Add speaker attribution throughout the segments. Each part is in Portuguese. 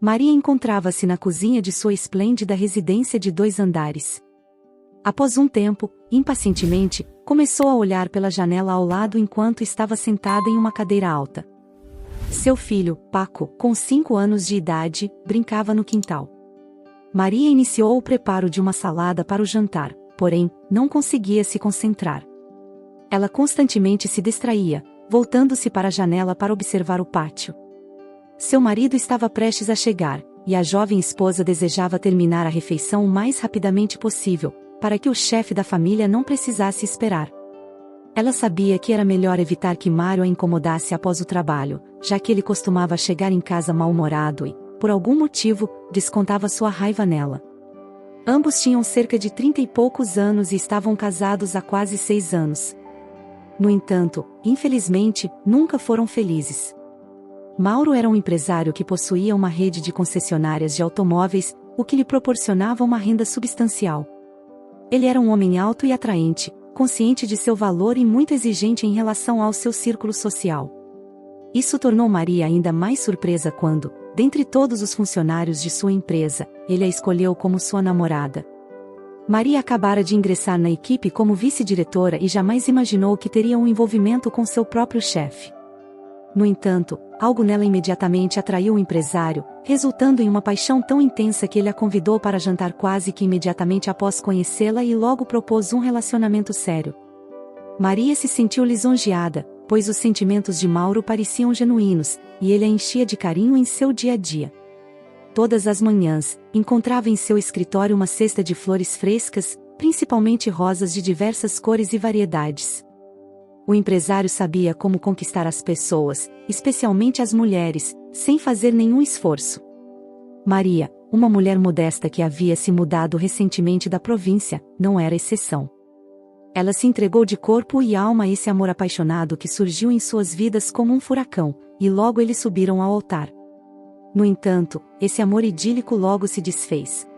Speaker 1: Maria encontrava-se na cozinha de sua esplêndida residência de 2 andares. Após um tempo, impacientemente, começou a olhar pela janela ao lado enquanto estava sentada em uma cadeira alta. Seu filho, Paco, com 5 anos de idade, brincava no quintal. Maria iniciou o preparo de uma salada para o jantar, porém, não conseguia se concentrar. Ela constantemente se distraía, voltando-se para a janela para observar o pátio. Seu marido estava prestes a chegar, e a jovem esposa desejava terminar a refeição o mais rapidamente possível, para que o chefe da família não precisasse esperar. Ela sabia que era melhor evitar que Mário a incomodasse após o trabalho, já que ele costumava chegar em casa mal-humorado e, por algum motivo, descontava sua raiva nela. Ambos tinham cerca de 30 e poucos anos e estavam casados há quase 6 anos. No entanto, infelizmente, nunca foram felizes. Mauro era um empresário que possuía uma rede de concessionárias de automóveis, o que lhe proporcionava uma renda substancial. Ele era um homem alto e atraente, consciente de seu valor e muito exigente em relação ao seu círculo social. Isso tornou Maria ainda mais surpresa quando, dentre todos os funcionários de sua empresa, ele a escolheu como sua namorada. Maria acabara de ingressar na equipe como vice-diretora e jamais imaginou que teria um envolvimento com seu próprio chefe. No entanto, algo nela imediatamente atraiu o empresário, resultando em uma paixão tão intensa que ele a convidou para jantar quase que imediatamente após conhecê-la e logo propôs um relacionamento sério. Maria se sentiu lisonjeada, pois os sentimentos de Mauro pareciam genuínos, e ele a enchia de carinho em seu dia a dia. Todas as manhãs, encontrava em seu escritório uma cesta de flores frescas, principalmente rosas de diversas cores e variedades. O empresário sabia como conquistar as pessoas, especialmente as mulheres, sem fazer nenhum esforço. Maria, uma mulher modesta que havia se mudado recentemente da província, não era exceção. Ela se entregou de corpo e alma a esse amor apaixonado que surgiu em suas vidas como um furacão, e logo eles subiram ao altar. No entanto, esse amor idílico logo se desfez.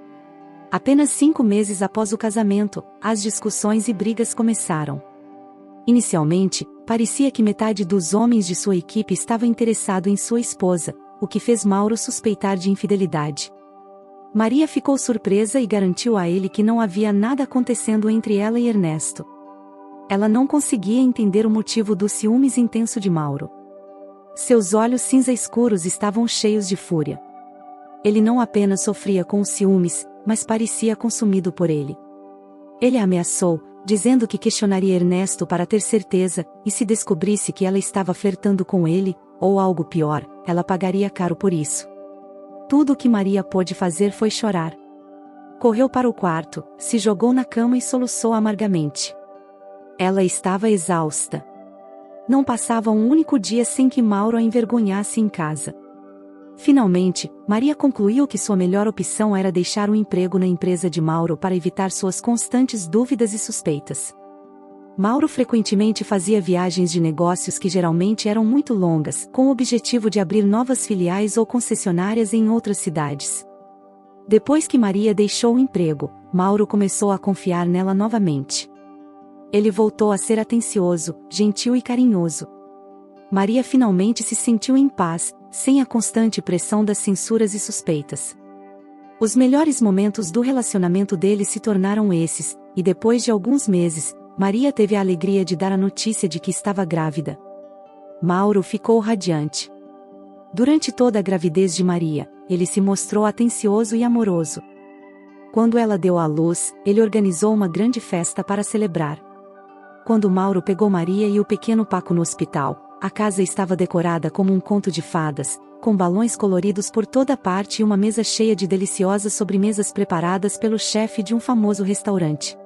Speaker 1: Apenas 5 meses após o casamento, as discussões e brigas começaram. Inicialmente, parecia que metade dos homens de sua equipe estava interessado em sua esposa, o que fez Mauro suspeitar de infidelidade. Maria ficou surpresa e garantiu a ele que não havia nada acontecendo entre ela e Ernesto. Ela não conseguia entender o motivo do ciúmes intenso de Mauro. Seus olhos cinza escuros estavam cheios de fúria. Ele não apenas sofria com os ciúmes, mas parecia consumido por ele. Ele a ameaçou, dizendo que questionaria Ernesto para ter certeza, e se descobrisse que ela estava flertando com ele, ou algo pior, ela pagaria caro por isso. Tudo o que Maria pôde fazer foi chorar. Correu para o quarto, se jogou na cama e soluçou amargamente. Ela estava exausta. Não passava um único dia sem que Mauro a envergonhasse em casa. Finalmente, Maria concluiu que sua melhor opção era deixar o emprego na empresa de Mauro para evitar suas constantes dúvidas e suspeitas. Mauro frequentemente fazia viagens de negócios que geralmente eram muito longas, com o objetivo de abrir novas filiais ou concessionárias em outras cidades. Depois que Maria deixou o emprego, Mauro começou a confiar nela novamente. Ele voltou a ser atencioso, gentil e carinhoso. Maria finalmente se sentiu em paz, sem a constante pressão das censuras e suspeitas. Os melhores momentos do relacionamento deles se tornaram esses, e depois de alguns meses, Maria teve a alegria de dar a notícia de que estava grávida. Mauro ficou radiante. Durante toda a gravidez de Maria, ele se mostrou atencioso e amoroso. Quando ela deu à luz, ele organizou uma grande festa para celebrar. Quando Mauro pegou Maria e o pequeno Paco no hospital, a casa estava decorada como um conto de fadas, com balões coloridos por toda parte e uma mesa cheia de deliciosas sobremesas preparadas pelo chefe de um famoso restaurante.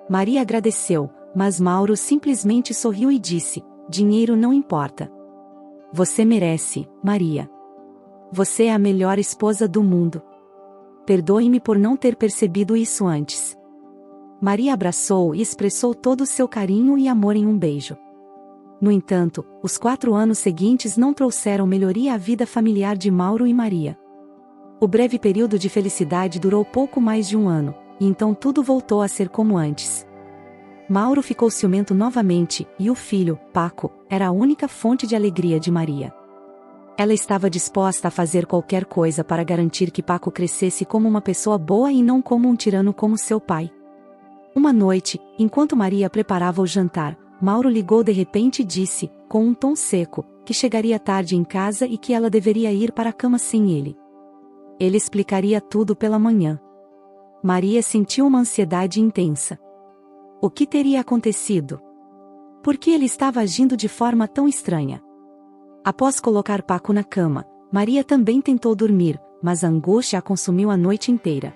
Speaker 1: Maria agradeceu, mas Mauro simplesmente sorriu e disse: "Dinheiro não importa. Você merece, Maria. Você é a melhor esposa do mundo. Perdoe-me por não ter percebido isso antes." Maria abraçou e expressou todo o seu carinho e amor em um beijo. No entanto, os 4 anos seguintes não trouxeram melhoria à vida familiar de Mauro e Maria. O breve período de felicidade durou pouco mais de 1 ano, e então tudo voltou a ser como antes. Mauro ficou ciumento novamente, e o filho, Paco, era a única fonte de alegria de Maria. Ela estava disposta a fazer qualquer coisa para garantir que Paco crescesse como uma pessoa boa e não como um tirano como seu pai. Uma noite, enquanto Maria preparava o jantar, Mauro ligou de repente e disse, com um tom seco, que chegaria tarde em casa e que ela deveria ir para a cama sem ele. Ele explicaria tudo pela manhã. Maria sentiu uma ansiedade intensa. O que teria acontecido? Por que ele estava agindo de forma tão estranha? Após colocar Paco na cama, Maria também tentou dormir, mas a angústia a consumiu a noite inteira.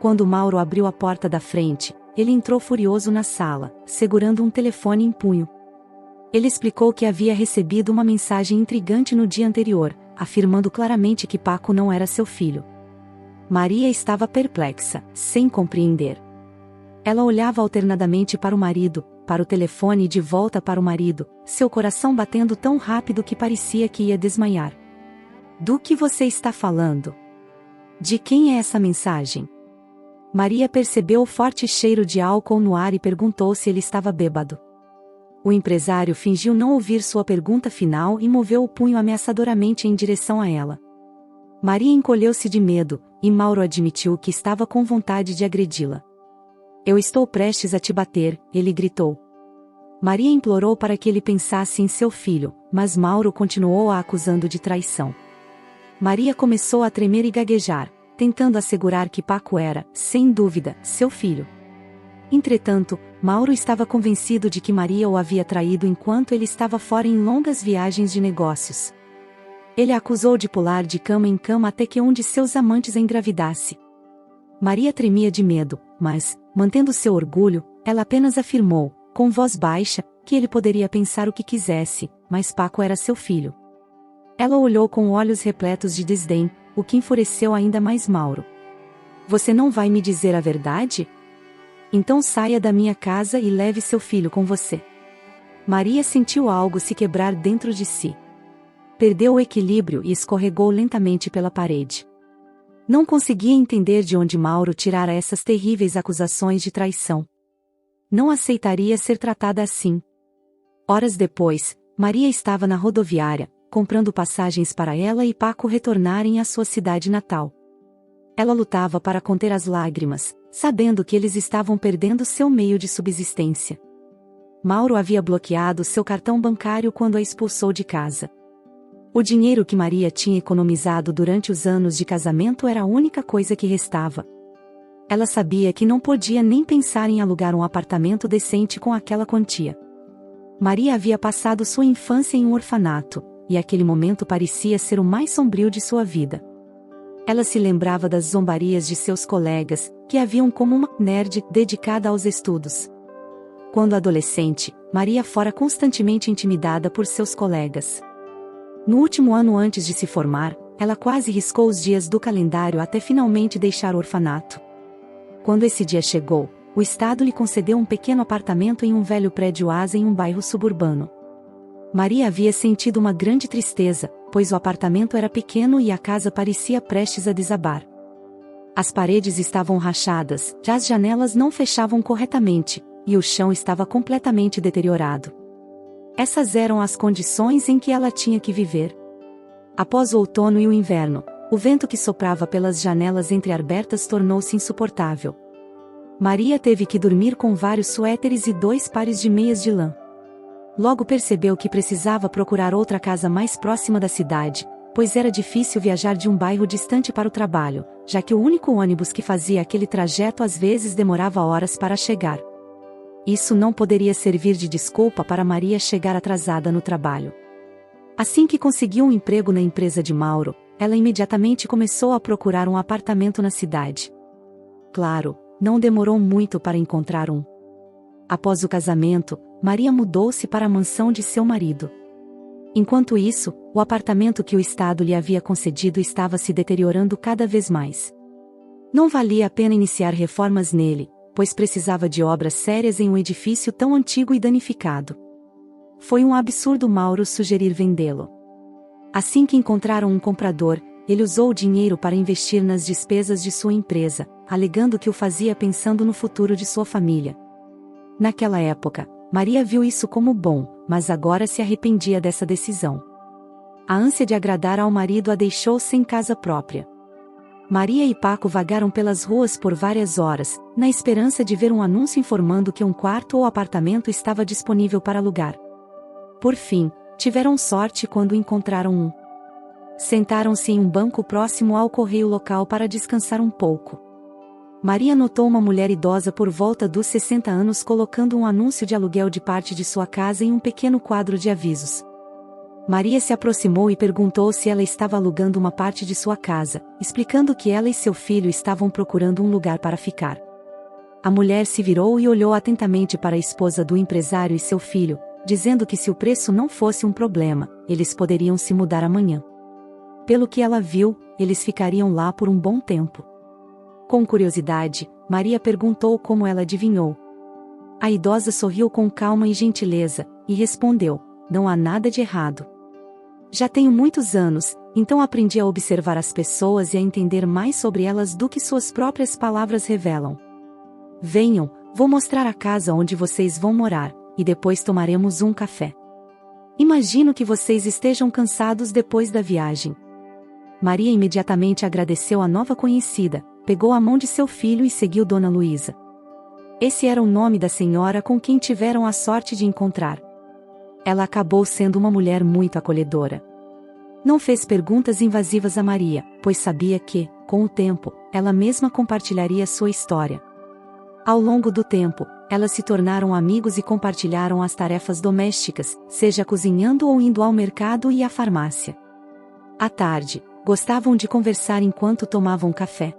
Speaker 1: Quando Mauro abriu a porta da frente, ele entrou furioso na sala, segurando um telefone em punho. Ele explicou que havia recebido uma mensagem intrigante no dia anterior, afirmando claramente que Paco não era seu filho. Maria estava perplexa, sem compreender. Ela olhava alternadamente para o marido, para o telefone e de volta para o marido, seu coração batendo tão rápido que parecia que ia desmaiar. Do que você está falando? De quem é essa mensagem? Maria percebeu o forte cheiro de álcool no ar e perguntou se ele estava bêbado. O empresário fingiu não ouvir sua pergunta final e moveu o punho ameaçadoramente em direção a ela. Maria encolheu-se de medo, e Mauro admitiu que estava com vontade de agredi-la. Eu estou prestes a te bater, ele gritou. Maria implorou para que ele pensasse em seu filho, mas Mauro continuou a acusando de traição. Maria começou a tremer e gaguejar, tentando assegurar que Paco era, sem dúvida, seu filho. Entretanto, Mauro estava convencido de que Maria o havia traído enquanto ele estava fora em longas viagens de negócios. Ele a acusou de pular de cama em cama até que um de seus amantes engravidasse. Maria tremia de medo, mas, mantendo seu orgulho, ela apenas afirmou, com voz baixa, que ele poderia pensar o que quisesse, mas Paco era seu filho. Ela olhou com olhos repletos de desdém, o que enfureceu ainda mais Mauro. Você não vai me dizer a verdade? Então saia da minha casa e leve seu filho com você. Maria sentiu algo se quebrar dentro de si. Perdeu o equilíbrio e escorregou lentamente pela parede. Não conseguia entender de onde Mauro tirara essas terríveis acusações de traição. Não aceitaria ser tratada assim. Horas depois, Maria estava na rodoviária, comprando passagens para ela e Paco retornarem à sua cidade natal. Ela lutava para conter as lágrimas, sabendo que eles estavam perdendo seu meio de subsistência. Mauro havia bloqueado seu cartão bancário quando a expulsou de casa. O dinheiro que Maria tinha economizado durante os anos de casamento era a única coisa que restava. Ela sabia que não podia nem pensar em alugar um apartamento decente com aquela quantia. Maria havia passado sua infância em um orfanato, e aquele momento parecia ser o mais sombrio de sua vida. Ela se lembrava das zombarias de seus colegas, que a viam como uma nerd dedicada aos estudos. Quando adolescente, Maria fora constantemente intimidada por seus colegas. No último ano antes de se formar, ela quase riscou os dias do calendário até finalmente deixar o orfanato. Quando esse dia chegou, o Estado lhe concedeu um pequeno apartamento em um velho prédio asa em um bairro suburbano. Maria havia sentido uma grande tristeza, pois o apartamento era pequeno e a casa parecia prestes a desabar. As paredes estavam rachadas, já as janelas não fechavam corretamente, e o chão estava completamente deteriorado. Essas eram as condições em que ela tinha que viver. Após o outono e o inverno, o vento que soprava pelas janelas entreabertas tornou-se insuportável. Maria teve que dormir com vários suéteres e 2 pares de meias de lã. Logo percebeu que precisava procurar outra casa mais próxima da cidade, pois era difícil viajar de um bairro distante para o trabalho, já que o único ônibus que fazia aquele trajeto às vezes demorava horas para chegar. Isso não poderia servir de desculpa para Maria chegar atrasada no trabalho. Assim que conseguiu um emprego na empresa de Mauro, ela imediatamente começou a procurar um apartamento na cidade. Claro, não demorou muito para encontrar um. Após o casamento, Maria mudou-se para a mansão de seu marido. Enquanto isso, o apartamento que o Estado lhe havia concedido estava se deteriorando cada vez mais. Não valia a pena iniciar reformas nele, pois precisava de obras sérias em um edifício tão antigo e danificado. Foi um absurdo Mauro sugerir vendê-lo. Assim que encontraram um comprador, ele usou o dinheiro para investir nas despesas de sua empresa, alegando que o fazia pensando no futuro de sua família. Naquela época, Maria viu isso como bom, mas agora se arrependia dessa decisão. A ânsia de agradar ao marido a deixou sem casa própria. Maria e Paco vagaram pelas ruas por várias horas, na esperança de ver um anúncio informando que um quarto ou apartamento estava disponível para alugar. Por fim, tiveram sorte quando encontraram um. Sentaram-se em um banco próximo ao correio local para descansar um pouco. Maria notou uma mulher idosa por volta dos 60 anos colocando um anúncio de aluguel de parte de sua casa em um pequeno quadro de avisos. Maria se aproximou e perguntou se ela estava alugando uma parte de sua casa, explicando que ela e seu filho estavam procurando um lugar para ficar. A mulher se virou e olhou atentamente para a esposa do empresário e seu filho, dizendo que se o preço não fosse um problema, eles poderiam se mudar amanhã. Pelo que ela viu, eles ficariam lá por um bom tempo. Com curiosidade, Maria perguntou como ela adivinhou. A idosa sorriu com calma e gentileza, e respondeu: "Não há nada de errado. Já tenho muitos anos, então aprendi a observar as pessoas e a entender mais sobre elas do que suas próprias palavras revelam. Venham, vou mostrar a casa onde vocês vão morar, e depois tomaremos um café. Imagino que vocês estejam cansados depois da viagem." Maria imediatamente agradeceu a nova conhecida, pegou a mão de seu filho e seguiu Dona Luísa. Esse era o nome da senhora com quem tiveram a sorte de encontrar. Ela acabou sendo uma mulher muito acolhedora. Não fez perguntas invasivas a Maria, pois sabia que, com o tempo, ela mesma compartilharia sua história. Ao longo do tempo, elas se tornaram amigos e compartilharam as tarefas domésticas, seja cozinhando ou indo ao mercado e à farmácia. À tarde, gostavam de conversar enquanto tomavam café.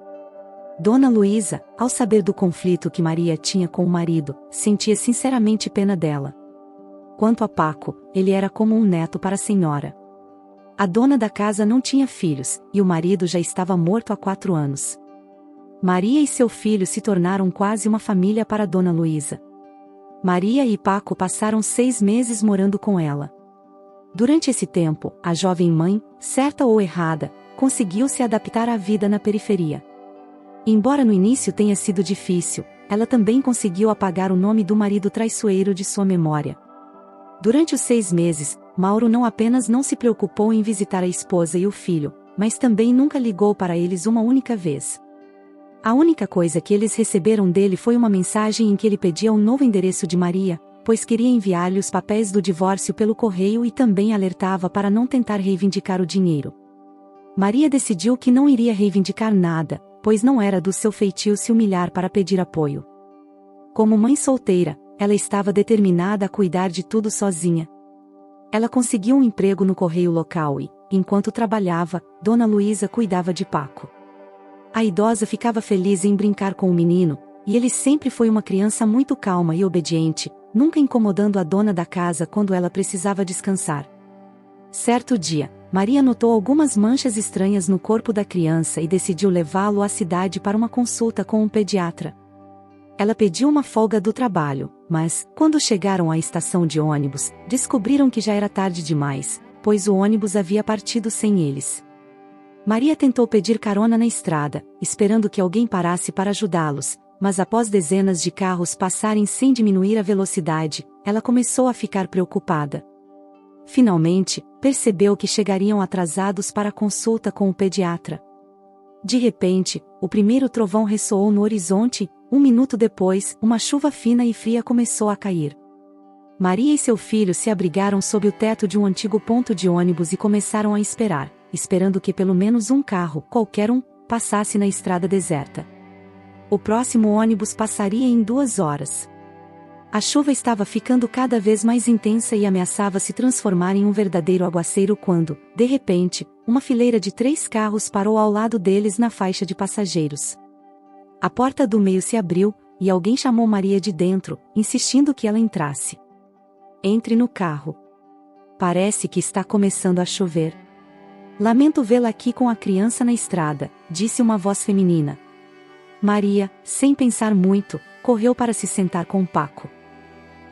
Speaker 1: Dona Luísa, ao saber do conflito que Maria tinha com o marido, sentia sinceramente pena dela. Quanto a Paco, ele era como um neto para a senhora. A dona da casa não tinha filhos, e o marido já estava morto há 4 anos. Maria e seu filho se tornaram quase uma família para Dona Luísa. Maria e Paco passaram 6 meses morando com ela. Durante esse tempo, a jovem mãe, certa ou errada, conseguiu se adaptar à vida na periferia. Embora no início tenha sido difícil, ela também conseguiu apagar o nome do marido traiçoeiro de sua memória. Durante os 6 meses, Mauro não apenas não se preocupou em visitar a esposa e o filho, mas também nunca ligou para eles uma única vez. A única coisa que eles receberam dele foi uma mensagem em que ele pedia um novo endereço de Maria, pois queria enviar-lhe os papéis do divórcio pelo correio e também alertava para não tentar reivindicar o dinheiro. Maria decidiu que não iria reivindicar nada, pois não era do seu feitio se humilhar para pedir apoio. Como mãe solteira, ela estava determinada a cuidar de tudo sozinha. Ela conseguiu um emprego no correio local e, enquanto trabalhava, Dona Luísa cuidava de Paco. A idosa ficava feliz em brincar com o menino, e ele sempre foi uma criança muito calma e obediente, nunca incomodando a dona da casa quando ela precisava descansar. Certo dia, Maria notou algumas manchas estranhas no corpo da criança e decidiu levá-lo à cidade para uma consulta com um pediatra. Ela pediu uma folga do trabalho, mas, quando chegaram à estação de ônibus, descobriram que já era tarde demais, pois o ônibus havia partido sem eles. Maria tentou pedir carona na estrada, esperando que alguém parasse para ajudá-los, mas após dezenas de carros passarem sem diminuir a velocidade, ela começou a ficar preocupada. Finalmente, percebeu que chegariam atrasados para a consulta com o pediatra. De repente, o primeiro trovão ressoou no horizonte. 1 minuto depois, uma chuva fina e fria começou a cair. Maria e seu filho se abrigaram sob o teto de um antigo ponto de ônibus e começaram a esperar, esperando que pelo menos um carro, qualquer um, passasse na estrada deserta. O próximo ônibus passaria em 2 horas. A chuva estava ficando cada vez mais intensa e ameaçava se transformar em um verdadeiro aguaceiro quando, de repente, uma fileira de 3 carros parou ao lado deles na faixa de passageiros. A porta do meio se abriu, e alguém chamou Maria de dentro, insistindo que ela entrasse. "Entre no carro. Parece que está começando a chover. Lamento vê-la aqui com a criança na estrada", disse uma voz feminina. Maria, sem pensar muito, correu para se sentar com Paco.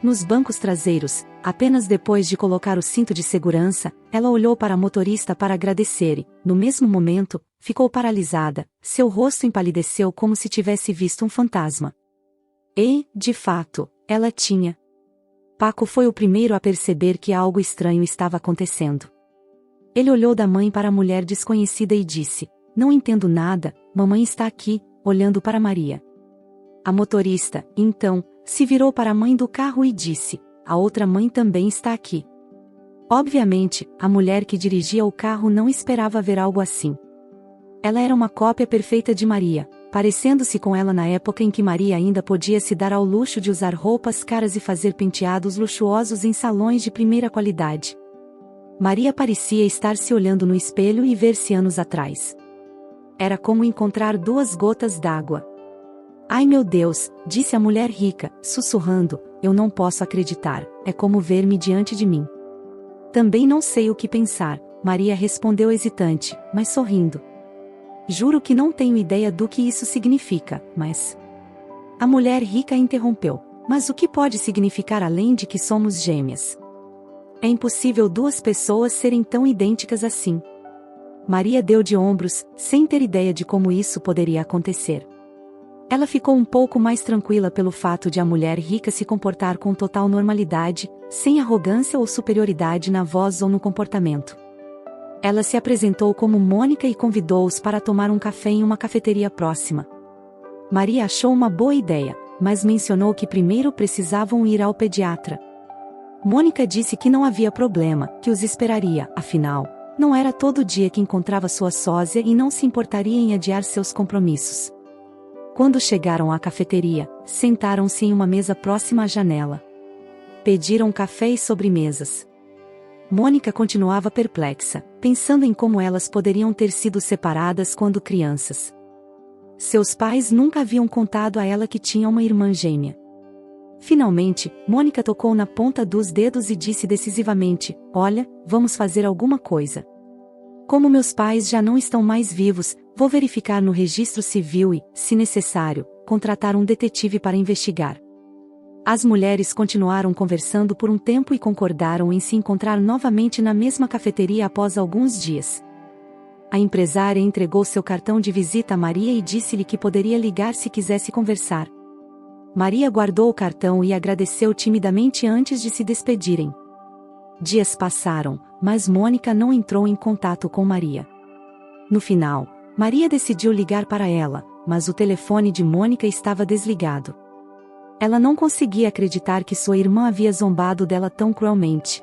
Speaker 1: Nos bancos traseiros, apenas depois de colocar o cinto de segurança, ela olhou para a motorista para agradecer e, no mesmo momento, ficou paralisada, seu rosto empalideceu como se tivesse visto um fantasma. E, de fato, ela tinha. Paco foi o primeiro a perceber que algo estranho estava acontecendo. Ele olhou da mãe para a mulher desconhecida e disse: "Não entendo nada, mamãe está aqui", olhando para Maria. A motorista, então, se virou para a mãe do carro e disse: "A outra mãe também está aqui". Obviamente, a mulher que dirigia o carro não esperava ver algo assim. Ela era uma cópia perfeita de Maria, parecendo-se com ela na época em que Maria ainda podia se dar ao luxo de usar roupas caras e fazer penteados luxuosos em salões de primeira qualidade. Maria parecia estar se olhando no espelho e ver-se anos atrás. Era como encontrar duas gotas d'água. "Ai meu Deus", disse a mulher rica, sussurrando, "eu não posso acreditar, é como ver-me diante de mim". "Também não sei o que pensar", Maria respondeu hesitante, mas sorrindo. "Juro que não tenho ideia do que isso significa, mas..." A mulher rica interrompeu: "Mas o que pode significar além de que somos gêmeas? É impossível duas pessoas serem tão idênticas assim." Maria deu de ombros, sem ter ideia de como isso poderia acontecer. Ela ficou um pouco mais tranquila pelo fato de a mulher rica se comportar com total normalidade, sem arrogância ou superioridade na voz ou no comportamento. Ela se apresentou como Mônica e convidou-os para tomar um café em uma cafeteria próxima. Maria achou uma boa ideia, mas mencionou que primeiro precisavam ir ao pediatra. Mônica disse que não havia problema, que os esperaria, afinal, não era todo dia que encontrava sua sósia e não se importaria em adiar seus compromissos. Quando chegaram à cafeteria, sentaram-se em uma mesa próxima à janela. Pediram café e sobremesas. Mônica continuava perplexa, pensando em como elas poderiam ter sido separadas quando crianças. Seus pais nunca haviam contado a ela que tinha uma irmã gêmea. Finalmente, Mônica tocou na ponta dos dedos e disse decisivamente: "Olha, vamos fazer alguma coisa. Como meus pais já não estão mais vivos, vou verificar no registro civil e, se necessário, contratar um detetive para investigar." As mulheres continuaram conversando por um tempo e concordaram em se encontrar novamente na mesma cafeteria após alguns dias. A empresária entregou seu cartão de visita a Maria e disse-lhe que poderia ligar se quisesse conversar. Maria guardou o cartão e agradeceu timidamente antes de se despedirem. Dias passaram, mas Mônica não entrou em contato com Maria. No final, Maria decidiu ligar para ela, mas o telefone de Mônica estava desligado. Ela não conseguia acreditar que sua irmã havia zombado dela tão cruelmente.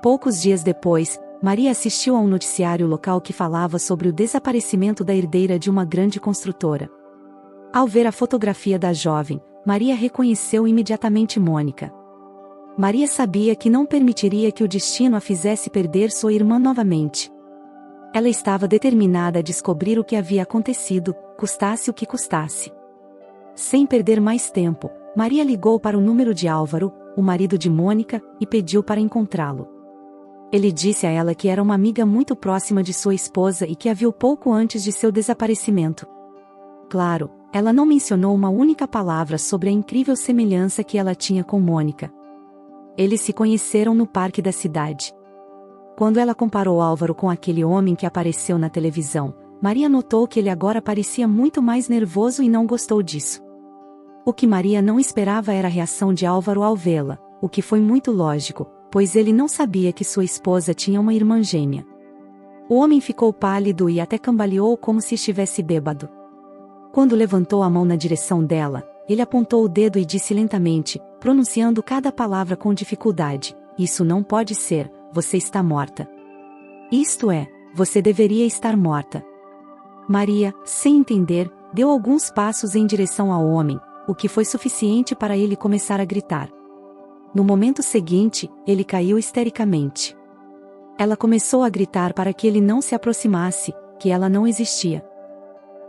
Speaker 1: Poucos dias depois, Maria assistiu a um noticiário local que falava sobre o desaparecimento da herdeira de uma grande construtora. Ao ver a fotografia da jovem, Maria reconheceu imediatamente Mônica. Maria sabia que não permitiria que o destino a fizesse perder sua irmã novamente. Ela estava determinada a descobrir o que havia acontecido, custasse o que custasse. Sem perder mais tempo, Maria ligou para o número de Álvaro, o marido de Mônica, e pediu para encontrá-lo. Ele disse a ela que era uma amiga muito próxima de sua esposa e que a viu pouco antes de seu desaparecimento. Claro, ela não mencionou uma única palavra sobre a incrível semelhança que ela tinha com Mônica. Eles se conheceram no parque da cidade. Quando ela comparou Álvaro com aquele homem que apareceu na televisão, Maria notou que ele agora parecia muito mais nervoso e não gostou disso. O que Maria não esperava era a reação de Álvaro ao vê-la, o que foi muito lógico, pois ele não sabia que sua esposa tinha uma irmã gêmea. O homem ficou pálido e até cambaleou como se estivesse bêbado. Quando levantou a mão na direção dela, ele apontou o dedo e disse lentamente, pronunciando cada palavra com dificuldade: "Isso não pode ser, você está morta. Isto é, você deveria estar morta." Maria, sem entender, deu alguns passos em direção ao homem, o que foi suficiente para ele começar a gritar. No momento seguinte, ele caiu histericamente. Ela começou a gritar para que ele não se aproximasse, que ela não existia.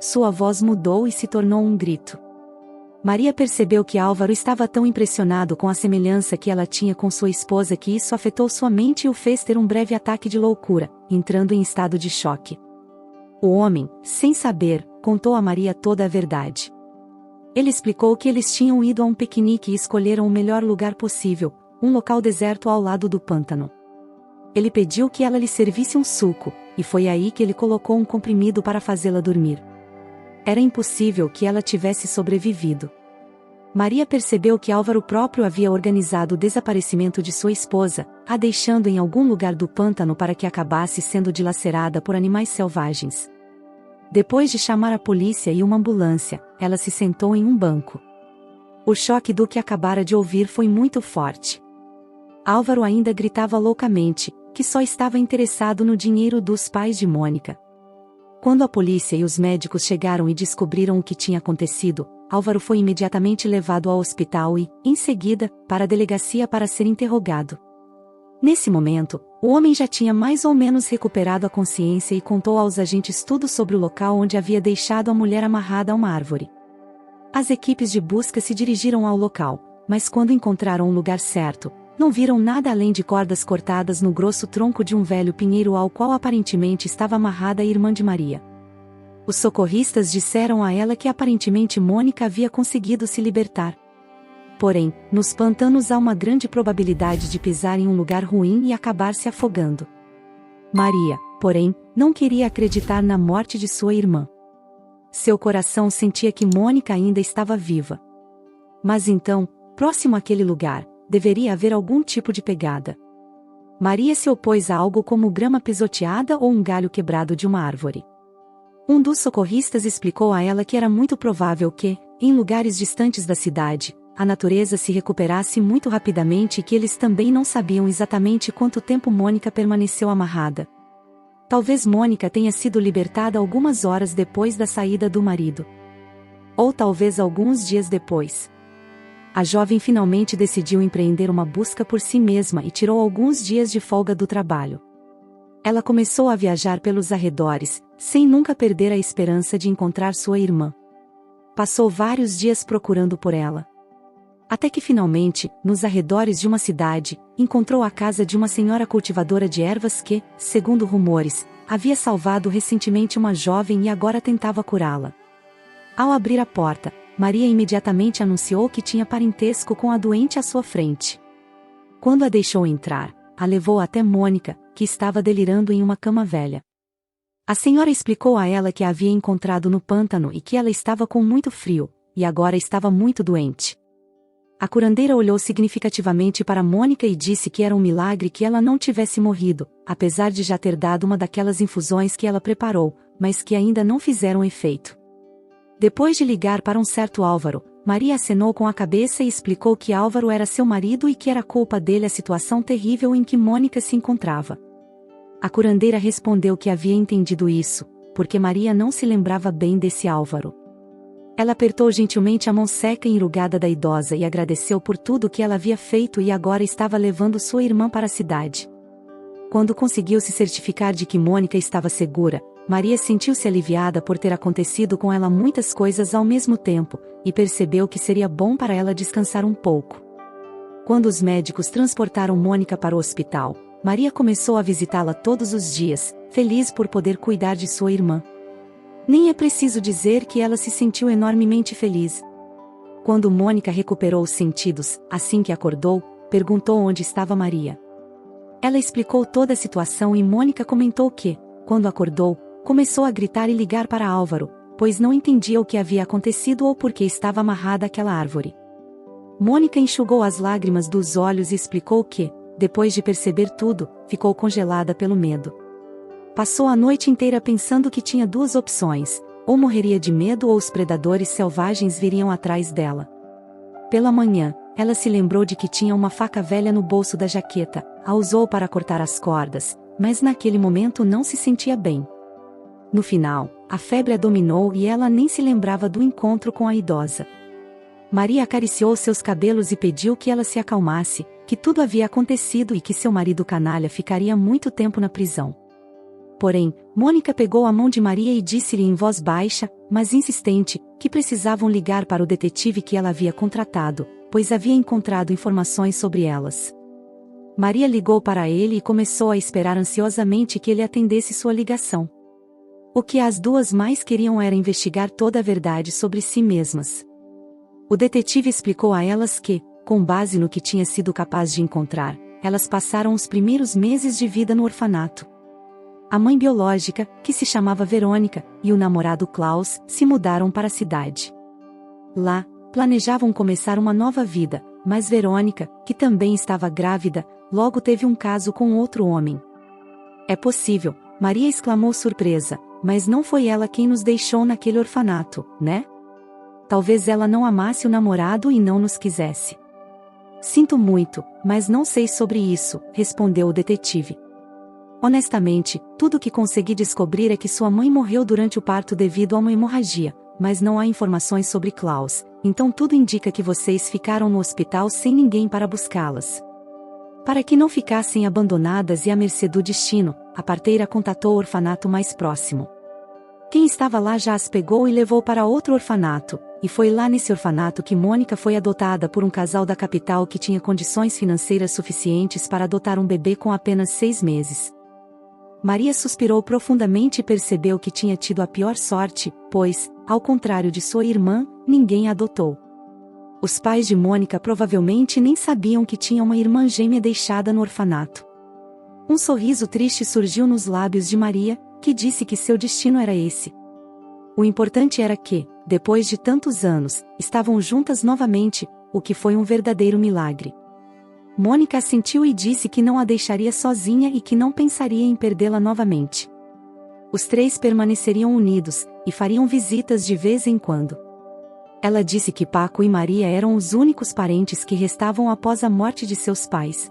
Speaker 1: Sua voz mudou e se tornou um grito. Maria percebeu que Álvaro estava tão impressionado com a semelhança que ela tinha com sua esposa que isso afetou sua mente e o fez ter um breve ataque de loucura, entrando em estado de choque. O homem, sem saber, contou a Maria toda a verdade. Ele explicou que eles tinham ido a um piquenique e escolheram o melhor lugar possível, um local deserto ao lado do pântano. Ele pediu que ela lhe servisse um suco, e foi aí que ele colocou um comprimido para fazê-la dormir. Era impossível que ela tivesse sobrevivido. Maria percebeu que Álvaro próprio havia organizado o desaparecimento de sua esposa, a deixando em algum lugar do pântano para que acabasse sendo dilacerada por animais selvagens. Depois de chamar a polícia e uma ambulância, ela se sentou em um banco. O choque do que acabara de ouvir foi muito forte. Álvaro ainda gritava loucamente, que só estava interessado no dinheiro dos pais de Mônica. Quando a polícia e os médicos chegaram e descobriram o que tinha acontecido, Álvaro foi imediatamente levado ao hospital e, em seguida, para a delegacia para ser interrogado. Nesse momento, o homem já tinha mais ou menos recuperado a consciência e contou aos agentes tudo sobre o local onde havia deixado a mulher amarrada a uma árvore. As equipes de busca se dirigiram ao local, mas quando encontraram o lugar certo, não viram nada além de cordas cortadas no grosso tronco de um velho pinheiro ao qual aparentemente estava amarrada a irmã de Maria. Os socorristas disseram a ela que aparentemente Mônica havia conseguido se libertar. Porém, nos pantanos há uma grande probabilidade de pisar em um lugar ruim e acabar se afogando. Maria, porém, não queria acreditar na morte de sua irmã. Seu coração sentia que Mônica ainda estava viva. Mas então, próximo àquele lugar, deveria haver algum tipo de pegada. Maria se opôs a algo como grama pisoteada ou um galho quebrado de uma árvore. Um dos socorristas explicou a ela que era muito provável que, em lugares distantes da cidade, a natureza se recuperasse muito rapidamente e que eles também não sabiam exatamente quanto tempo Mônica permaneceu amarrada. Talvez Mônica tenha sido libertada algumas horas depois da saída do marido. Ou talvez alguns dias depois. A jovem finalmente decidiu empreender uma busca por si mesma e tirou alguns dias de folga do trabalho. Ela começou a viajar pelos arredores, sem nunca perder a esperança de encontrar sua irmã. Passou vários dias procurando por ela. Até que finalmente, nos arredores de uma cidade, encontrou a casa de uma senhora cultivadora de ervas que, segundo rumores, havia salvado recentemente uma jovem e agora tentava curá-la. Ao abrir a porta, Maria imediatamente anunciou que tinha parentesco com a doente à sua frente. Quando a deixou entrar, a levou até Mônica, que estava delirando em uma cama velha. A senhora explicou a ela que a havia encontrado no pântano e que ela estava com muito frio, e agora estava muito doente. A curandeira olhou significativamente para Mônica e disse que era um milagre que ela não tivesse morrido, apesar de já ter dado uma daquelas infusões que ela preparou, mas que ainda não fizeram efeito. Depois de ligar para um certo Álvaro, Maria acenou com a cabeça e explicou que Álvaro era seu marido e que era culpa dele a situação terrível em que Mônica se encontrava. A curandeira respondeu que havia entendido isso, porque Maria não se lembrava bem desse Álvaro. Ela apertou gentilmente a mão seca e enrugada da idosa e agradeceu por tudo que ela havia feito e agora estava levando sua irmã para a cidade. Quando conseguiu se certificar de que Mônica estava segura, Maria sentiu-se aliviada por ter acontecido com ela muitas coisas ao mesmo tempo, e percebeu que seria bom para ela descansar um pouco. Quando os médicos transportaram Mônica para o hospital, Maria começou a visitá-la todos os dias, feliz por poder cuidar de sua irmã. Nem é preciso dizer que ela se sentiu enormemente feliz. Quando Mônica recuperou os sentidos, assim que acordou, perguntou onde estava Maria. Ela explicou toda a situação e Mônica comentou que, quando acordou, começou a gritar e ligar para Álvaro, pois não entendia o que havia acontecido ou por que estava amarrada àquela árvore. Mônica enxugou as lágrimas dos olhos e explicou que, depois de perceber tudo, ficou congelada pelo medo. Passou a noite inteira pensando que tinha duas opções, ou morreria de medo ou os predadores selvagens viriam atrás dela. Pela manhã, ela se lembrou de que tinha uma faca velha no bolso da jaqueta, a usou para cortar as cordas, mas naquele momento não se sentia bem. No final, a febre a dominou e ela nem se lembrava do encontro com a idosa. Maria acariciou seus cabelos e pediu que ela se acalmasse, que tudo havia acontecido e que seu marido canalha ficaria muito tempo na prisão. Porém, Mônica pegou a mão de Maria e disse-lhe em voz baixa, mas insistente, que precisavam ligar para o detetive que ela havia contratado, pois havia encontrado informações sobre elas. Maria ligou para ele e começou a esperar ansiosamente que ele atendesse sua ligação. O que as duas mais queriam era investigar toda a verdade sobre si mesmas. O detetive explicou a elas que, com base no que tinha sido capaz de encontrar, elas passaram os primeiros meses de vida no orfanato. A mãe biológica, que se chamava Verônica, e o namorado Klaus, se mudaram para a cidade. Lá, Planejavam começar uma nova vida, mas Verônica, que também estava grávida, logo teve um caso com outro homem. É possível, Maria exclamou surpresa, mas não foi ela quem nos deixou naquele orfanato, né? Talvez ela não amasse o namorado e não nos quisesse. Sinto muito, mas não sei sobre isso, respondeu o detetive. Honestamente, tudo o que consegui descobrir é que sua mãe morreu durante o parto devido a uma hemorragia, mas não há informações sobre Klaus, então tudo indica que vocês ficaram no hospital sem ninguém para buscá-las. Para que não ficassem abandonadas e à mercê do destino, a parteira contatou o orfanato mais próximo. Quem estava lá já as pegou e levou para outro orfanato, e foi lá nesse orfanato que Mônica foi adotada por um casal da capital que tinha condições financeiras suficientes para adotar um bebê com apenas 6 meses. Maria suspirou profundamente e percebeu que tinha tido a pior sorte, pois, ao contrário de sua irmã, ninguém a adotou. Os pais de Mônica provavelmente nem sabiam que tinha uma irmã gêmea deixada no orfanato. Um sorriso triste surgiu nos lábios de Maria, que disse que seu destino era esse. O importante era que, depois de tantos anos, estavam juntas novamente, o que foi um verdadeiro milagre. Mônica assentiu e disse que não a deixaria sozinha e que não pensaria em perdê-la novamente. Os 3 permaneceriam unidos, e fariam visitas de vez em quando. Ela disse que Paco e Maria eram os únicos parentes que restavam após a morte de seus pais.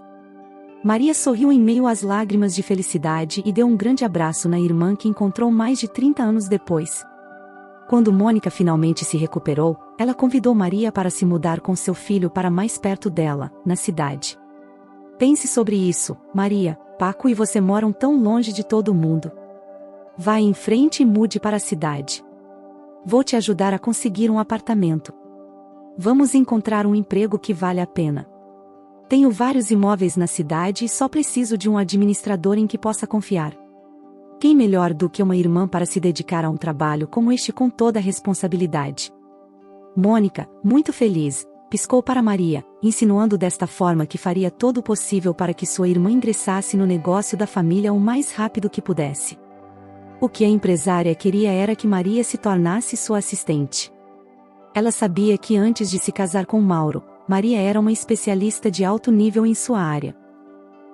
Speaker 1: Maria sorriu em meio às lágrimas de felicidade e deu um grande abraço na irmã que encontrou mais de 30 anos depois. Quando Mônica finalmente se recuperou, ela convidou Maria para se mudar com seu filho para mais perto dela, na cidade. Pense sobre isso, Maria, Paco e você moram tão longe de todo mundo. Vá em frente e mude para a cidade. Vou te ajudar a conseguir um apartamento. Vamos encontrar um emprego que vale a pena. Tenho vários imóveis na cidade e só preciso de um administrador em que possa confiar. Quem melhor do que uma irmã para se dedicar a um trabalho como este com toda a responsabilidade? Mônica, muito feliz, piscou para Maria, insinuando desta forma que faria todo o possível para que sua irmã ingressasse no negócio da família o mais rápido que pudesse. O que a empresária queria era que Maria se tornasse sua assistente. Ela sabia que antes de se casar com Mauro, Maria era uma especialista de alto nível em sua área.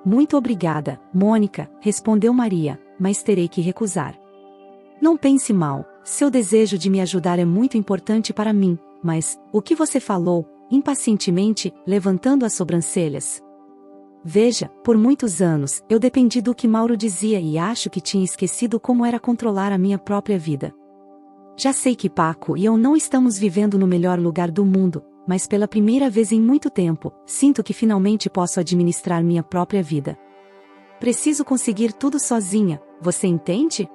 Speaker 1: Muito obrigada, Mônica, respondeu Maria, mas terei que recusar. Não pense mal, seu desejo de me ajudar é muito importante para mim, mas, o que você falou, impacientemente, levantando as sobrancelhas. Veja, por muitos anos, eu dependi do que Mauro dizia e acho que tinha esquecido como era controlar a minha própria vida. Já sei que Paco e eu não estamos vivendo no melhor lugar do mundo, mas pela primeira vez em muito tempo, sinto que finalmente posso administrar minha própria vida. Preciso conseguir tudo sozinha, você entende?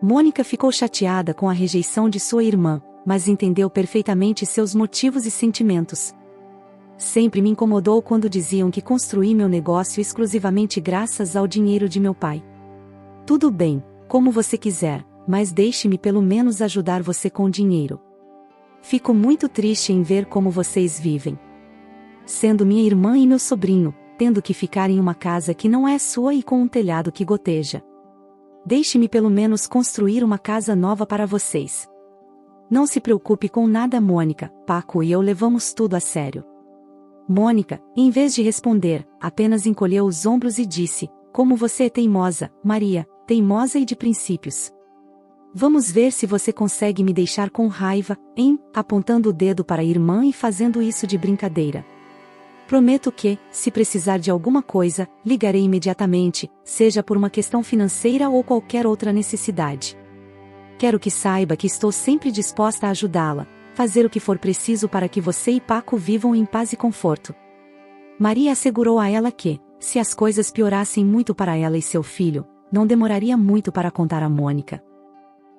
Speaker 1: Mônica ficou chateada com a rejeição de sua irmã, mas entendeu perfeitamente seus motivos e sentimentos. Sempre me incomodou quando diziam que construí meu negócio exclusivamente graças ao dinheiro de meu pai. Tudo bem, como você quiser, mas deixe-me pelo menos ajudar você com dinheiro. Fico muito triste em ver como vocês vivem. Sendo minha irmã e meu sobrinho, tendo que ficar em uma casa que não é sua e com um telhado que goteja. Deixe-me pelo menos construir uma casa nova para vocês. Não se preocupe com nada, Mônica, Paco e eu levamos tudo a sério. Mônica, em vez de responder, apenas encolheu os ombros e disse, como você é teimosa, Maria, teimosa e de princípios. Vamos ver se você consegue me deixar com raiva, hein? Apontando o dedo para a irmã e fazendo isso de brincadeira. Prometo que, se precisar de alguma coisa, ligarei imediatamente, seja por uma questão financeira ou qualquer outra necessidade. Quero que saiba que estou sempre disposta a ajudá-la, fazer o que for preciso para que você e Paco vivam em paz e conforto. Maria assegurou a ela que, se as coisas piorassem muito para ela e seu filho, não demoraria muito para contar a Mônica.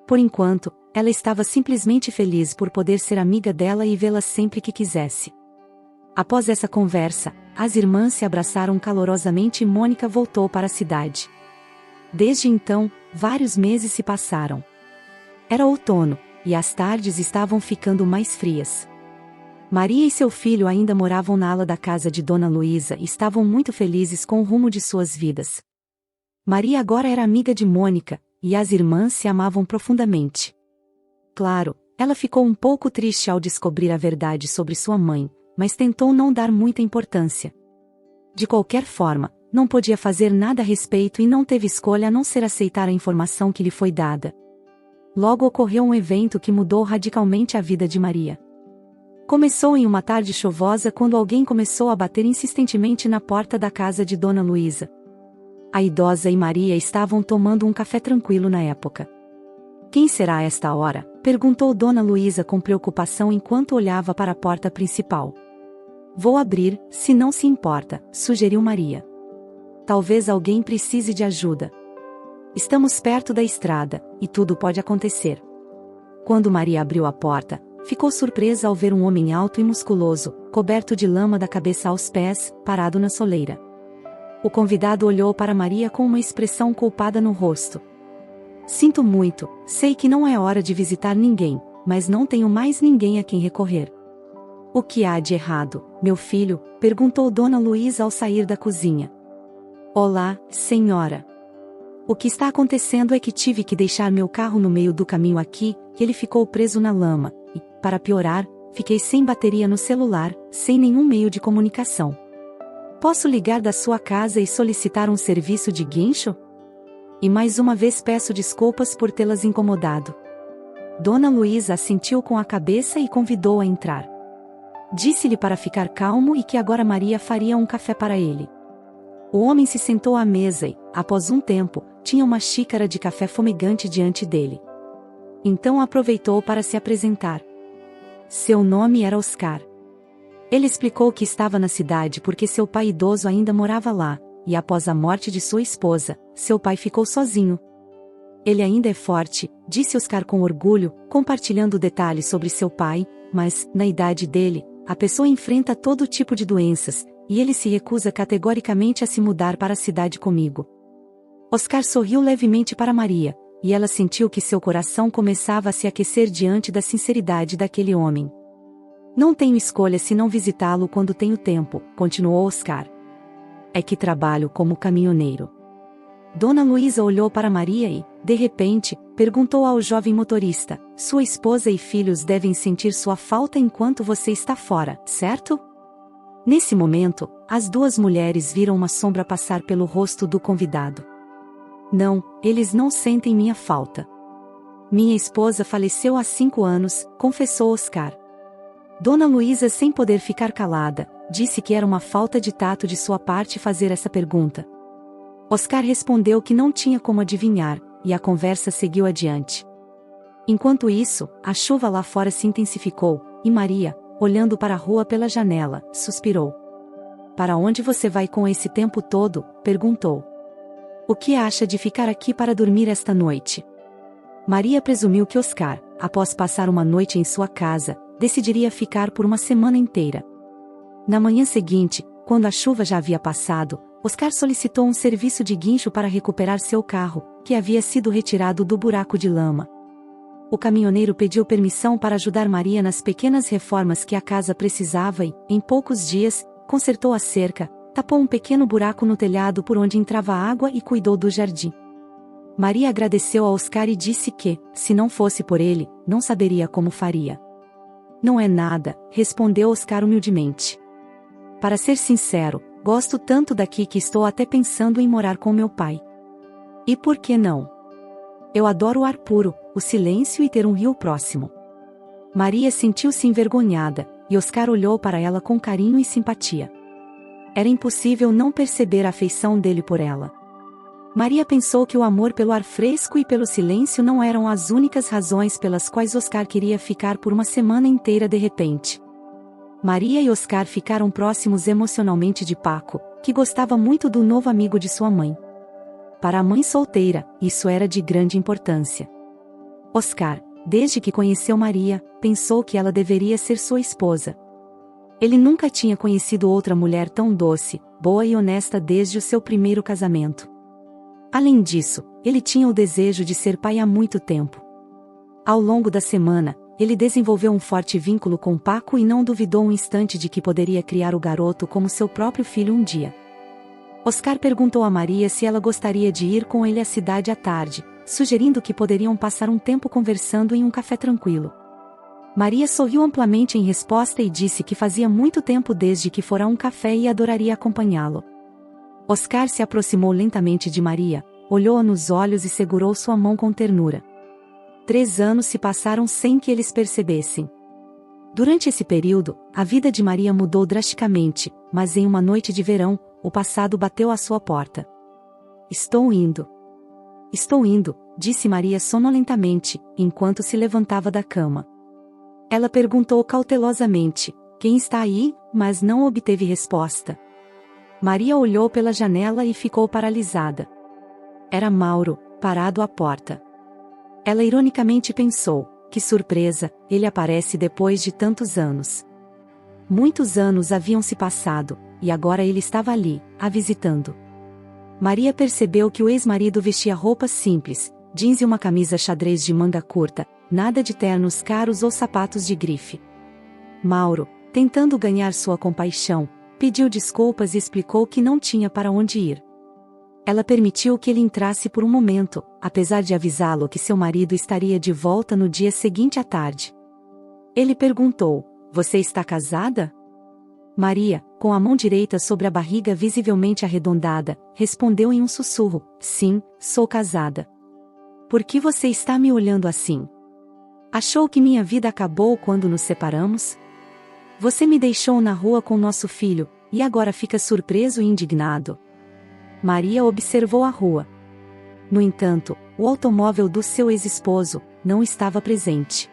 Speaker 1: Por enquanto, ela estava simplesmente feliz por poder ser amiga dela e vê-la sempre que quisesse. Após essa conversa, as irmãs se abraçaram calorosamente e Mônica voltou para a cidade. Desde então, vários meses se passaram. Era outono, e as tardes estavam ficando mais frias. Maria e seu filho ainda moravam na ala da casa de Dona Luísa e estavam muito felizes com o rumo de suas vidas. Maria agora era amiga de Mônica, e as irmãs se amavam profundamente. Claro, Ela ficou um pouco triste ao descobrir a verdade sobre sua mãe, mas tentou não dar muita importância. De qualquer forma, não podia fazer nada a respeito e não teve escolha a não ser aceitar a informação que lhe foi dada. Logo ocorreu um evento que mudou radicalmente a vida de Maria. Começou em uma tarde chuvosa quando alguém começou a bater insistentemente na porta da casa de Dona Luísa. A idosa e Maria estavam tomando um café tranquilo na época. "Quem será a esta hora?" perguntou Dona Luísa com preocupação enquanto olhava para a porta principal. "Vou abrir, se não se importa", sugeriu Maria. "Talvez alguém precise de ajuda. Estamos perto da estrada, e tudo pode acontecer." Quando Maria abriu a porta, ficou surpresa ao ver um homem alto e musculoso, coberto de lama da cabeça aos pés, parado na soleira. O convidado olhou para Maria com uma expressão culpada no rosto. "Sinto muito, sei que não é hora de visitar ninguém, mas não tenho mais ninguém a quem recorrer." "O que há de errado, meu filho?" perguntou Dona Luísa ao sair da cozinha. "Olá, senhora. O que está acontecendo é que tive que deixar meu carro no meio do caminho aqui, e ele ficou preso na lama, e, para piorar, fiquei sem bateria no celular, sem nenhum meio de comunicação. Posso ligar da sua casa e solicitar um serviço de guincho? E mais uma vez peço desculpas por tê-las incomodado." Dona Luísa assentiu com a cabeça e convidou a entrar. Disse-lhe para ficar calmo e que agora Maria faria um café para ele. O homem se sentou à mesa e, após um tempo, tinha uma xícara de café fumegante diante dele. Então aproveitou para se apresentar. Seu nome era Oscar. Ele explicou que estava na cidade porque seu pai idoso ainda morava lá, e após a morte de sua esposa, seu pai ficou sozinho. "Ele ainda é forte", disse Oscar com orgulho, compartilhando detalhes sobre seu pai, "mas, na idade dele, a pessoa enfrenta todo tipo de doenças, e ele se recusa categoricamente a se mudar para a cidade comigo." Oscar sorriu levemente para Maria, e ela sentiu que seu coração começava a se aquecer diante da sinceridade daquele homem. "Não tenho escolha se não visitá-lo quando tenho tempo", continuou Oscar. "É que trabalho como caminhoneiro." Dona Luísa olhou para Maria e, de repente, perguntou ao jovem motorista: "Sua esposa e filhos devem sentir sua falta enquanto você está fora, certo?" Nesse momento, as duas mulheres viram uma sombra passar pelo rosto do convidado. "Não, eles não sentem minha falta. Minha esposa faleceu há 5 anos", confessou Oscar. Dona Luísa, sem poder ficar calada, disse que era uma falta de tato de sua parte fazer essa pergunta. Oscar respondeu que não tinha como adivinhar, e a conversa seguiu adiante. Enquanto isso, a chuva lá fora se intensificou, e Maria, olhando para a rua pela janela, suspirou. "Para onde você vai com esse tempo todo?" perguntou. "O que acha de ficar aqui para dormir esta noite?" Maria presumiu que Oscar, após passar uma noite em sua casa, decidiria ficar por uma semana inteira. Na manhã seguinte, quando a chuva já havia passado, Oscar solicitou um serviço de guincho para recuperar seu carro, que havia sido retirado do buraco de lama. O caminhoneiro pediu permissão para ajudar Maria nas pequenas reformas que a casa precisava e, em poucos dias, consertou a cerca, tapou um pequeno buraco no telhado por onde entrava água e cuidou do jardim. Maria agradeceu a Oscar e disse que, se não fosse por ele, não saberia como faria. "Não é nada", respondeu Oscar humildemente. "Para ser sincero, gosto tanto daqui que estou até pensando em morar com meu pai. E por que não? Eu adoro o ar puro, o silêncio e ter um rio próximo." Maria sentiu-se envergonhada, e Oscar olhou para ela com carinho e simpatia. Era impossível não perceber a afeição dele por ela. Maria pensou que o amor pelo ar fresco e pelo silêncio não eram as únicas razões pelas quais Oscar queria ficar por uma semana inteira de repente. Maria e Oscar ficaram próximos emocionalmente de Paco, que gostava muito do novo amigo de sua mãe. Para a mãe solteira, isso era de grande importância. Oscar, desde que conheceu Maria, pensou que ela deveria ser sua esposa. Ele nunca tinha conhecido outra mulher tão doce, boa e honesta desde o seu primeiro casamento. Além disso, ele tinha o desejo de ser pai há muito tempo. Ao longo da semana, ele desenvolveu um forte vínculo com Paco e não duvidou um instante de que poderia criar o garoto como seu próprio filho um dia. Oscar perguntou a Maria se ela gostaria de ir com ele à cidade à tarde, sugerindo que poderiam passar um tempo conversando em um café tranquilo. Maria sorriu amplamente em resposta e disse que fazia muito tempo desde que fora a um café e adoraria acompanhá-lo. Oscar se aproximou lentamente de Maria, olhou-a nos olhos e segurou sua mão com ternura. 3 anos se passaram sem que eles percebessem. Durante esse período, a vida de Maria mudou drasticamente, mas em uma noite de verão, o passado bateu à sua porta. Estou indo. Estou indo, disse Maria sonolentamente, enquanto se levantava da cama. Ela perguntou cautelosamente, quem está aí, mas não obteve resposta. Maria olhou pela janela e ficou paralisada. Era Mauro, parado à porta. Ela ironicamente pensou, que surpresa, ele aparece depois de tantos anos. Muitos anos haviam se passado, e agora ele estava ali, a visitando. Maria percebeu que o ex-marido vestia roupas simples, jeans e uma camisa xadrez de manga curta, nada de ternos caros ou sapatos de grife. Mauro, tentando ganhar sua compaixão, pediu desculpas e explicou que não tinha para onde ir. Ela permitiu que ele entrasse por um momento, apesar de avisá-lo que seu marido estaria de volta no dia seguinte à tarde. Ele perguntou, você está casada? Maria, com a mão direita sobre a barriga visivelmente arredondada, respondeu em um sussurro, sim, sou casada. Por que você está me olhando assim? Achou que minha vida acabou quando nos separamos? Você me deixou na rua com nosso filho, e agora fica surpreso e indignado. Maria observou a rua. No entanto, o automóvel do seu ex-esposo não estava presente.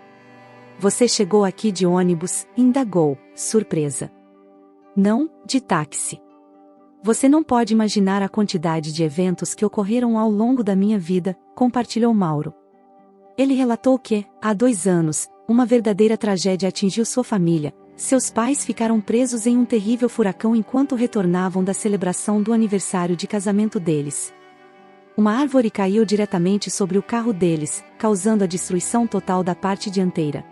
Speaker 1: Você chegou aqui de ônibus, indagou, surpresa. Não, de táxi. Você não pode imaginar a quantidade de eventos que ocorreram ao longo da minha vida, compartilhou Mauro. Ele relatou que, há 2 anos, uma verdadeira tragédia atingiu sua família. Seus pais ficaram presos em um terrível furacão enquanto retornavam da celebração do aniversário de casamento deles. Uma árvore caiu diretamente sobre o carro deles, causando a destruição total da parte dianteira.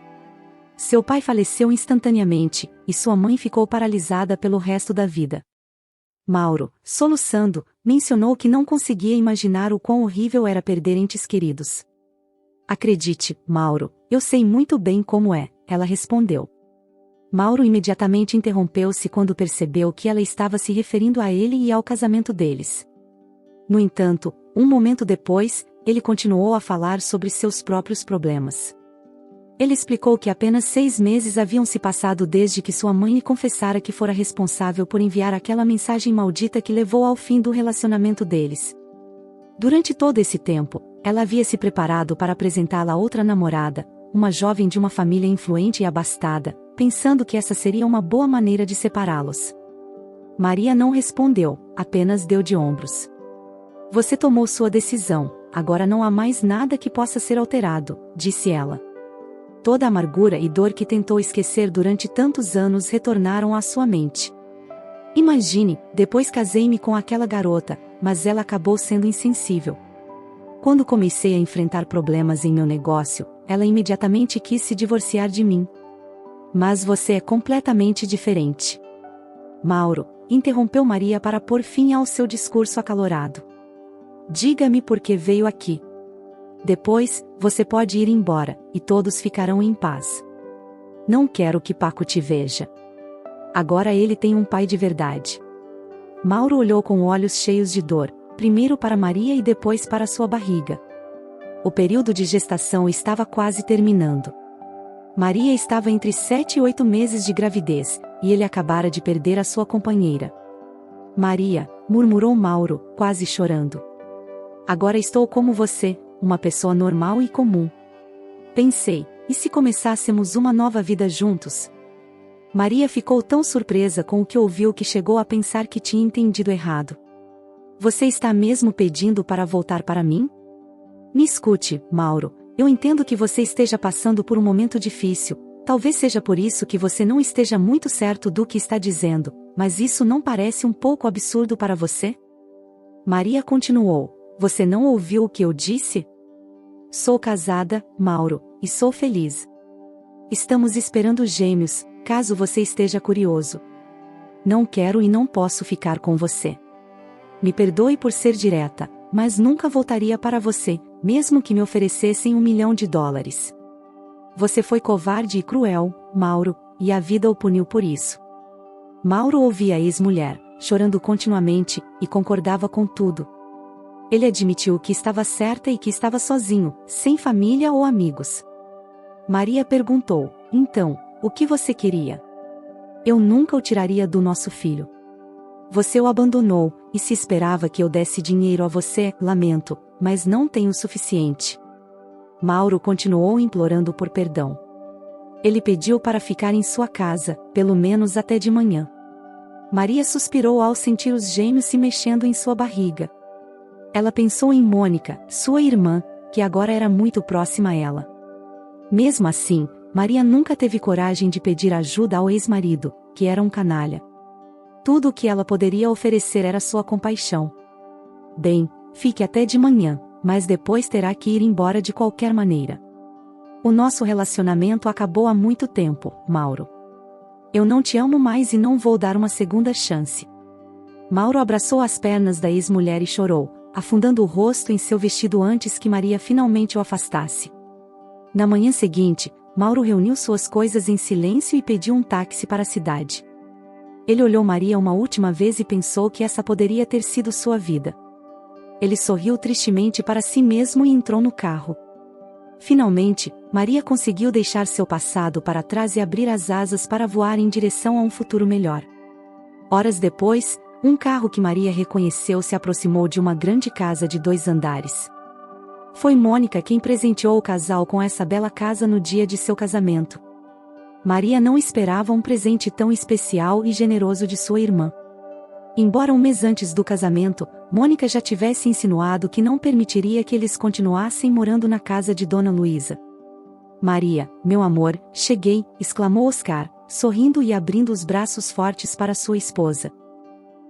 Speaker 1: Seu pai faleceu instantaneamente, e sua mãe ficou paralisada pelo resto da vida. Mauro, soluçando, mencionou que não conseguia imaginar o quão horrível era perder entes queridos. Acredite, Mauro, eu sei muito bem como é, ela respondeu. Mauro imediatamente interrompeu-se quando percebeu que ela estava se referindo a ele e ao casamento deles. No entanto, um momento depois, ele continuou a falar sobre seus próprios problemas. Ele explicou que apenas 6 meses haviam se passado desde que sua mãe lhe confessara que fora responsável por enviar aquela mensagem maldita que levou ao fim do relacionamento deles. Durante todo esse tempo, ela havia se preparado para apresentá-la a outra namorada, uma jovem de uma família influente e abastada, pensando que essa seria uma boa maneira de separá-los. Maria não respondeu, apenas deu de ombros. Você tomou sua decisão, agora não há mais nada que possa ser alterado, disse ela. Toda a amargura e dor que tentou esquecer durante tantos anos retornaram à sua mente. Imagine, depois casei-me com aquela garota, mas ela acabou sendo insensível. Quando comecei a enfrentar problemas em meu negócio, ela imediatamente quis se divorciar de mim. Mas você é completamente diferente. Mauro, interrompeu Maria para pôr fim ao seu discurso acalorado. Diga-me por que veio aqui. Depois, você pode ir embora, e todos ficarão em paz. Não quero que Paco te veja. Agora ele tem um pai de verdade. Mauro olhou com olhos cheios de dor, primeiro para Maria e depois para sua barriga. O período de gestação estava quase terminando. Maria estava entre 7 e 8 meses de gravidez, e ele acabara de perder a sua companheira. Maria, murmurou Mauro, quase chorando. Agora estou como você, uma pessoa normal e comum. Pensei, e se começássemos uma nova vida juntos? Maria ficou tão surpresa com o que ouviu que chegou a pensar que tinha entendido errado. Você está mesmo pedindo para voltar para mim? Me escute, Mauro, eu entendo que você esteja passando por um momento difícil, talvez seja por isso que você não esteja muito certo do que está dizendo, mas isso não parece um pouco absurdo para você? Maria continuou, você não ouviu o que eu disse? Sou casada, Mauro, e sou feliz. Estamos esperando gêmeos, caso você esteja curioso. Não quero e não posso ficar com você. Me perdoe por ser direta, mas nunca voltaria para você, mesmo que me oferecessem $1 milhão. Você foi covarde e cruel, Mauro, e a vida o puniu por isso. Mauro ouvia a ex-mulher, chorando continuamente, e concordava com tudo. Ele admitiu que estava certa e que estava sozinho, sem família ou amigos. Maria perguntou: então, o que você queria? Eu nunca o tiraria do nosso filho. Você o abandonou, e se esperava que eu desse dinheiro a você, lamento, mas não tenho o suficiente. Mauro continuou implorando por perdão. Ele pediu para ficar em sua casa, pelo menos até de manhã. Maria suspirou ao sentir os gêmeos se mexendo em sua barriga. Ela pensou em Mônica, sua irmã, que agora era muito próxima a ela. Mesmo assim, Maria nunca teve coragem de pedir ajuda ao ex-marido, que era um canalha. Tudo o que ela poderia oferecer era sua compaixão. Bem, fique até de manhã, mas depois terá que ir embora de qualquer maneira. O nosso relacionamento acabou há muito tempo, Mauro. Eu não te amo mais e não vou dar uma segunda chance. Mauro abraçou as pernas da ex-mulher e chorou, afundando o rosto em seu vestido antes que Maria finalmente o afastasse. Na manhã seguinte, Mauro reuniu suas coisas em silêncio e pediu um táxi para a cidade. Ele olhou Maria uma última vez e pensou que essa poderia ter sido sua vida. Ele sorriu tristemente para si mesmo e entrou no carro. Finalmente, Maria conseguiu deixar seu passado para trás e abrir as asas para voar em direção a um futuro melhor. Horas depois, um carro que Maria reconheceu se aproximou de uma grande casa de 2 andares. Foi Mônica quem presenteou o casal com essa bela casa no dia de seu casamento. Maria não esperava um presente tão especial e generoso de sua irmã. Embora um mês antes do casamento, Mônica já tivesse insinuado que não permitiria que eles continuassem morando na casa de Dona Luísa. Maria, meu amor, cheguei, exclamou Oscar, sorrindo e abrindo os braços fortes para sua esposa.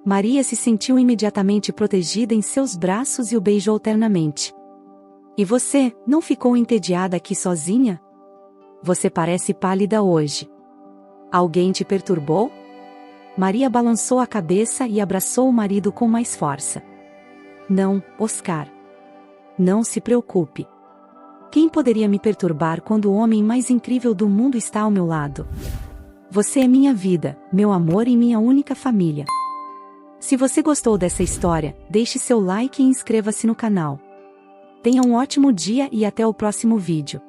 Speaker 1: Maria se sentiu imediatamente protegida em seus braços e o beijou ternamente. E você, não ficou entediada aqui sozinha? Você parece pálida hoje. Alguém te perturbou? Maria balançou a cabeça e abraçou o marido com mais força. Não, Oscar. Não se preocupe. Quem poderia me perturbar quando o homem mais incrível do mundo está ao meu lado? Você é minha vida, meu amor e minha única família. Se você gostou dessa história, deixe seu like e inscreva-se no canal. Tenha um ótimo dia e até o próximo vídeo.